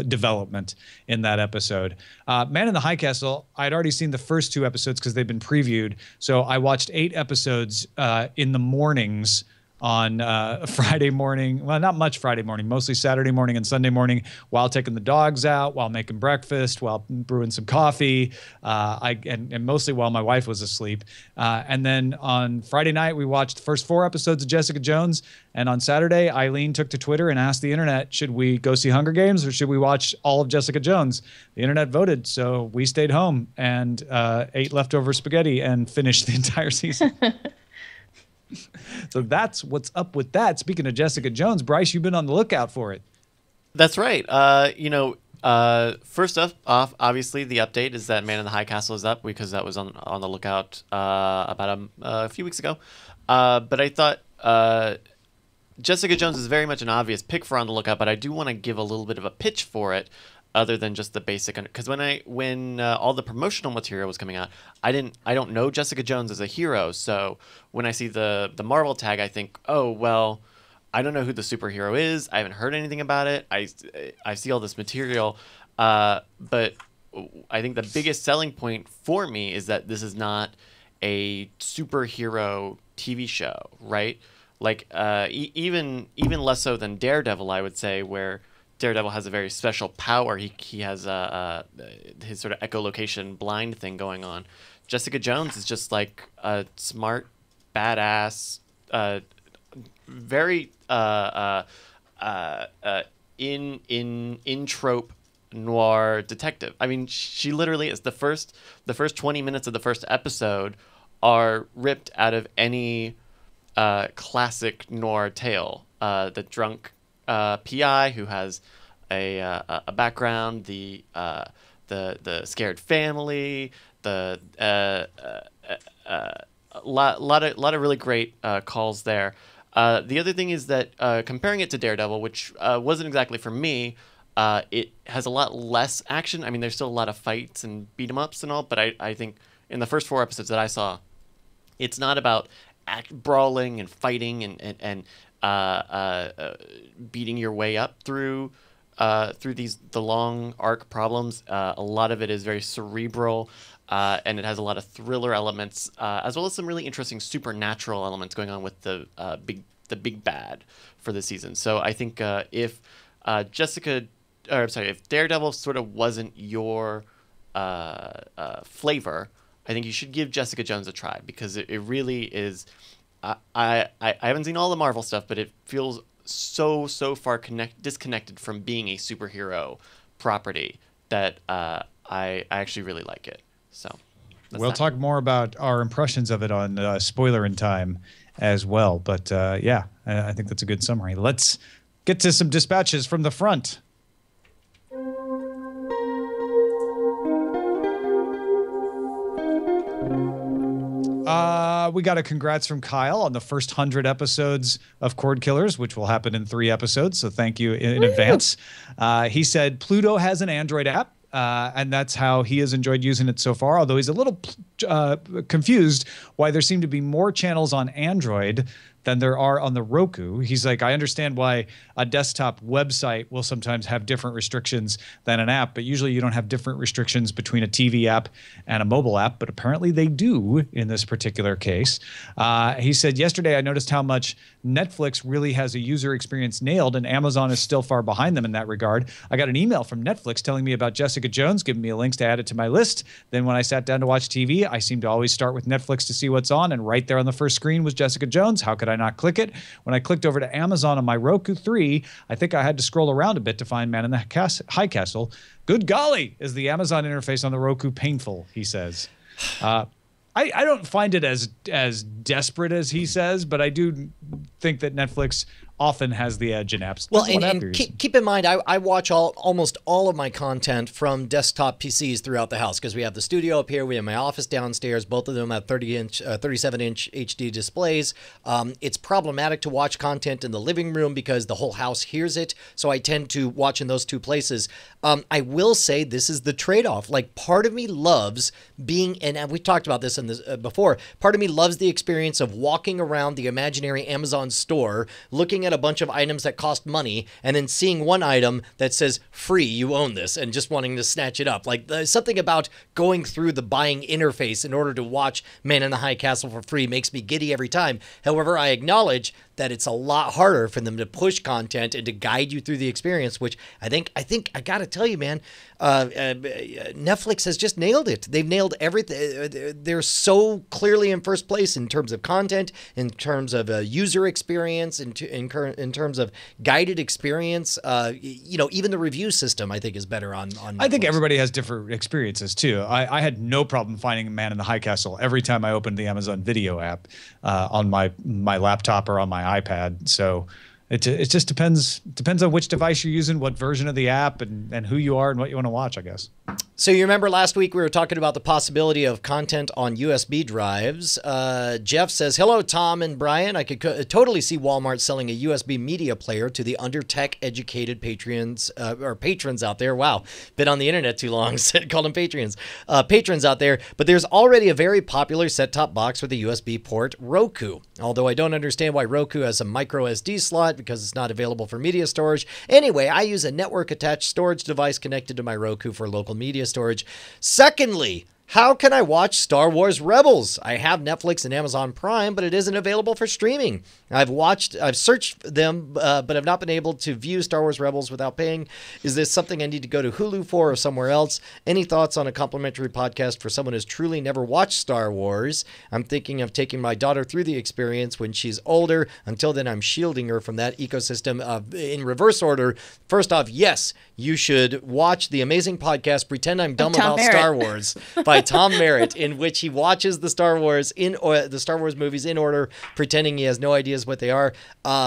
development in that episode. Man in the High Castle, I'd already seen the first 2 episodes because they've been previewed. So I watched 8 episodes in the mornings on Friday morning. Well, not much Friday morning, mostly Saturday morning and Sunday morning, while taking the dogs out, while making breakfast, while brewing some coffee, and mostly while my wife was asleep. And then on Friday night, we watched the first 4 episodes of Jessica Jones. And on Saturday, Eileen took to Twitter and asked the internet, should we go see Hunger Games or should we watch all of Jessica Jones? The internet voted, so we stayed home and ate leftover spaghetti and finished the entire season. So that's what's up with that. Speaking of Jessica Jones, Bryce, you've been on the lookout for it. That's right. First off, obviously the update is that Man in the High Castle is up because that was on the lookout about a few weeks ago. But I thought Jessica Jones is very much an obvious pick for On the Lookout, but I do want to give a little bit of a pitch for it, other than just the basic. Because when all the promotional material was coming out, I don't know Jessica Jones as a hero. So when I see the Marvel tag, I think, oh well, I don't know who the superhero is. I haven't heard anything about it. I see all this material, but I think the biggest selling point for me is that this is not a superhero TV show, right? Like even less so than Daredevil, I would say, where Daredevil has a very special power. He has his sort of echolocation blind thing going on. Jessica Jones is just like a smart, badass, very in trope noir detective. I mean, she literally is the first 20 minutes of the first episode are ripped out of any classic noir tale. The drunk PI who has a background, the scared family, the lot of really great calls there. The other thing is that comparing it to Daredevil, which wasn't exactly for me, it has a lot less action. I mean, there's still a lot of fights and beat 'em ups and all, but I think in the first 4 episodes that I saw, it's not about brawling and fighting and beating your way up through the long arc problems. A lot of it is very cerebral, and it has a lot of thriller elements, as well as some really interesting supernatural elements going on with the big bad for the season. So I think if Daredevil sort of wasn't your flavor, I think you should give Jessica Jones a try, because it really is. I haven't seen all the Marvel stuff, but it feels so far disconnected from being a superhero property that I actually really like it. So we'll talk more about our impressions of it on Spoiler in Time as well. But yeah, I think that's a good summary. Let's get to some dispatches from the front. We got a congrats from Kyle on the first 100 episodes of Cordkillers, which will happen in 3 episodes. So thank you in advance. He said Pluto has an Android app, and that's how he has enjoyed using it so far. Although he's a little confused why there seem to be more channels on Android than there are on the Roku. He's like, I understand why a desktop website will sometimes have different restrictions than an app, but usually you don't have different restrictions between a TV app and a mobile app, but apparently they do in this particular case. He said, yesterday I noticed how much Netflix really has a user experience nailed, and Amazon is still far behind them in that regard. I got an email from Netflix telling me about Jessica Jones, giving me a link to add it to my list. Then when I sat down to watch TV, I seem to always start with Netflix to see what's on, and right there on the first screen was Jessica Jones. How could I not click it? When I clicked over to Amazon on my Roku 3, I think I had to scroll around a bit to find Man in the High Castle. Good golly, is the Amazon interface on the Roku painful, he says. I don't find it as desperate as he says, but I do think that Netflix often has the edge in apps. Well, and keep in mind, I watch almost all of my content from desktop PCs throughout the house because we have the studio up here, we have my office downstairs. Both of them have 37-inch HD displays. It's problematic to watch content in the living room because the whole house hears it, so I tend to watch in those two places. I will say this is the trade-off. Like, part of me loves being, and we talked about this in this before, part of me loves the experience of walking around the imaginary Amazon store, looking at a bunch of items that cost money, and then seeing one item that says free, you own this, and just wanting to snatch it up. Like, there's something about going through the buying interface in order to watch Man in the High Castle for free makes me giddy every time. However, I acknowledge that it's a lot harder for them to push content and to guide you through the experience, which I think I gotta tell you, man, Netflix has just nailed it. They've nailed everything. They're so clearly in first place in terms of content, in terms of user experience, in terms of guided experience. Even the review system I think is better on Netflix. I think everybody has different experiences too. I had no problem finding Man in the High Castle every time I opened the Amazon Video app on my laptop or on my iPad. So it just depends on which device you're using, what version of the app, and who you are and what you want to watch, I guess. So you remember last week we were talking about the possibility of content on USB drives. Jeff says, hello, Tom and Brian. I could totally see Walmart selling a USB media player to the under-tech educated patrons out there. Wow, been on the internet too long, called them patrons. Patrons out there. But there's already a very popular set-top box with a USB port, Roku. Although I don't understand why Roku has a micro SD slot because it's not available for media storage. Anyway, I use a network-attached storage device connected to my Roku for local media storage. Secondly, how can I watch Star Wars Rebels? I have Netflix and Amazon Prime, but it isn't available for streaming. I've searched them, but I've not been able to view Star Wars Rebels without paying. Is this something I need to go to Hulu for or somewhere else? Any thoughts on a complimentary podcast for someone who's truly never watched Star Wars? I'm thinking of taking my daughter through the experience when she's older. Until then, I'm shielding her from that ecosystem. In reverse order, first off, yes, you should watch the amazing podcast Pretend I'm Dumb About Star Wars by Tom Merritt, in which he watches the Star Wars movies in order, pretending he has no ideas what they are.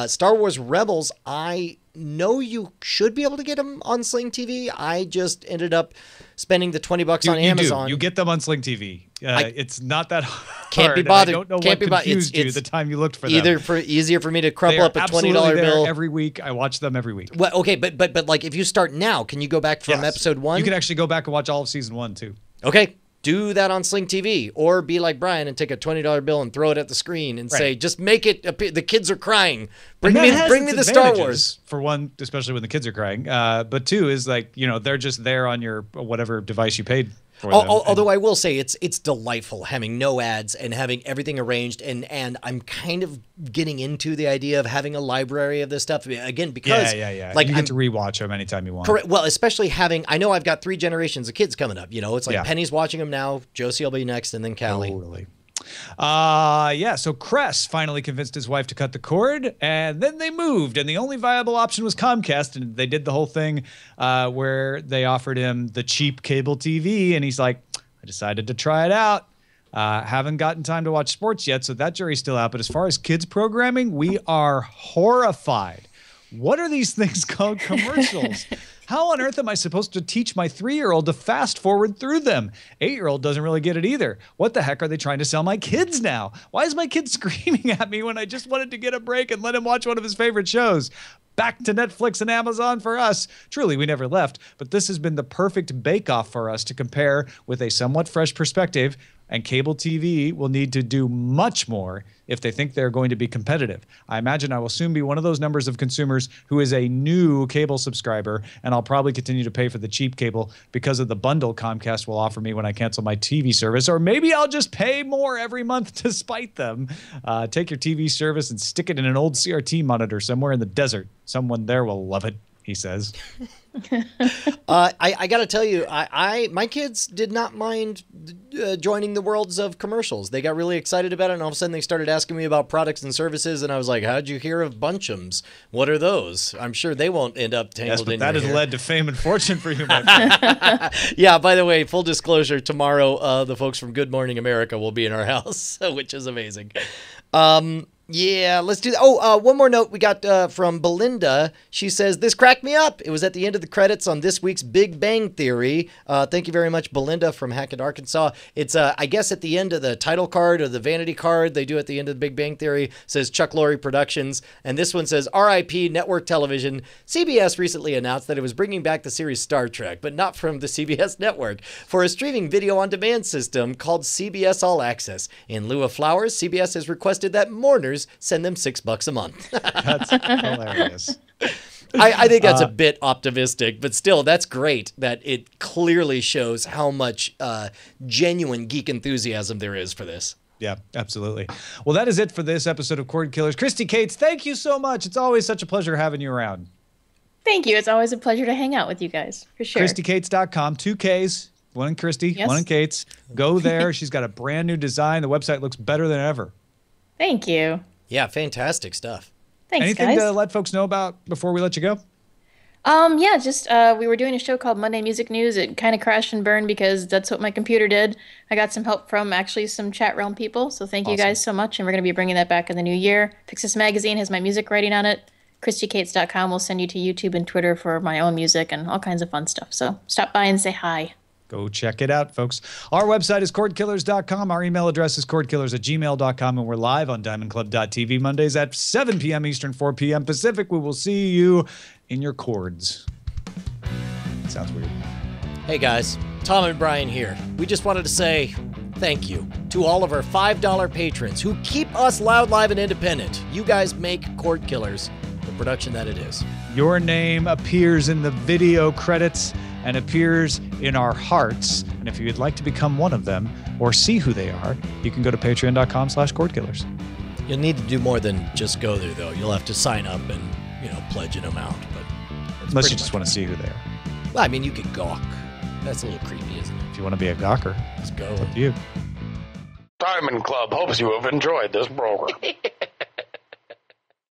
Star Wars Rebels, I know you should be able to get them on Sling TV. I just ended up spending the $20 on Amazon. You get them on Sling TV. It's not that hard. Can't be bothered. I don't know can't what confused you it's the time you looked for them. Easier for me to crumple up a $20 bill every week. I watch them every week. Well, okay, but like if you start now, can you go back from episode 1? You can actually go back and watch all of season 1 too. Okay. Do that on Sling TV, or be like Brian and take a $20 bill and throw it at the screen and say, just make it appear. The kids are crying. Bring me the Star Wars. For one, especially when the kids are crying. But two is like, they're just there on your whatever device you paid for them. Although I will say it's delightful having no ads and having everything arranged. And I'm kind of getting into the idea of having a library of this stuff again, because like you get to rewatch them anytime you want. Correct. Well, especially I know I've got 3 generations of kids coming up. It's like Penny's watching them now, Josie will be next, and then Callie. Totally. So Cress finally convinced his wife to cut the cord, and then they moved, and the only viable option was Comcast, and they did the whole thing where they offered him the cheap cable TV, and he's like, I decided to try it out. Haven't gotten time to watch sports yet, so that jury's still out. But as far as kids programming, we are horrified. What are these things called? Commercials? How on earth am I supposed to teach my 3-year-old to fast forward through them? 8-year-old doesn't really get it either. What the heck are they trying to sell my kids now? Why is my kid screaming at me when I just wanted to get a break and let him watch one of his favorite shows? Back to Netflix and Amazon for us. Truly, we never left, but this has been the perfect bake-off for us to compare with a somewhat fresh perspective, and cable TV will need to do much more if they think they're going to be competitive. I imagine I will soon be one of those numbers of consumers who is a new cable subscriber, and I'll probably continue to pay for the cheap cable because of the bundle Comcast will offer me when I cancel my TV service, or maybe I'll just pay more every month to spite them. Take your TV service and stick it in an old CRT monitor somewhere in the desert. Someone there will love it. he says. I got to tell you, my kids did not mind joining the worlds of commercials. They got really excited about it, and all of a sudden they started asking me about products and services, and I was like, how'd you hear of Bunchums? What are those? I'm sure they won't end up tangled in that your has hair. led to fame and fortune for you, my friend. Yeah, by the way, full disclosure, tomorrow the folks from Good Morning America will be in our house, which is amazing. Yeah, let's do that. Oh, one more note we got from Belinda. She says, this cracked me up. It was at the end of the credits on this week's Big Bang Theory. Thank you very much, Belinda from Hackett, Arkansas. It's, I guess, at the end of the title card or the vanity card they do at the end of the Big Bang Theory, says Chuck Lorre Productions. And this one says, RIP Network Television. CBS recently announced that it was bringing back the series Star Trek, but not from the CBS network, for a streaming video on demand system called CBS All Access. In lieu of flowers, CBS has requested that mourners send them $6 a month. That's hilarious. I think that's a bit optimistic, but still, that's great that it clearly shows how much genuine geek enthusiasm there is for this. Yeah, absolutely. Well, that is it for this episode of Cordkillers. Christy Cates, thank you so much. It's always such a pleasure having you around. Thank you. It's always a pleasure to hang out with you guys, for sure. ChristyCates.com, 2 Ks, one in Christy, Yes. one in Cates. Go there. She's got a brand new design. The website looks better than ever. Thank you. Yeah, fantastic stuff. Thanks, Anything guys. to let folks know about before we let you go? Yeah, just we were doing a show called Monday Music News. It kind of crashed and burned because that's what my computer did. I got some help from actually some chat realm people, so thank you guys so much, and we're going to be bringing that back in the new year. Pixis Magazine has my music writing on it. ChristyCates.com will send you to YouTube and Twitter for my own music and all kinds of fun stuff. So stop by and say hi. Go check it out, folks. Our website is cordkillers.com. Our email address is cordkillers@gmail.com, and we're live on diamondclub.tv Mondays at 7 p.m. Eastern, 4 p.m. Pacific. We will see you in your cords. Sounds weird. Hey guys, Tom and Brian here. We just wanted to say thank you to all of our $5 patrons who keep us loud, live, and independent. You guys make Cordkillers the production that it is. Your name appears in the video credits and appears in our hearts. And if you'd like to become one of them or see who they are, you can go to patreon.com/cordkillers. You'll need to do more than just go there, though. You'll have to sign up and, pledge an amount. But Unless you just want to see who they are. Well, I mean, you could gawk. That's a little creepy, isn't it? If you want to be a gawker, Let's go. it's up to you. Diamond Club hopes you have enjoyed this program.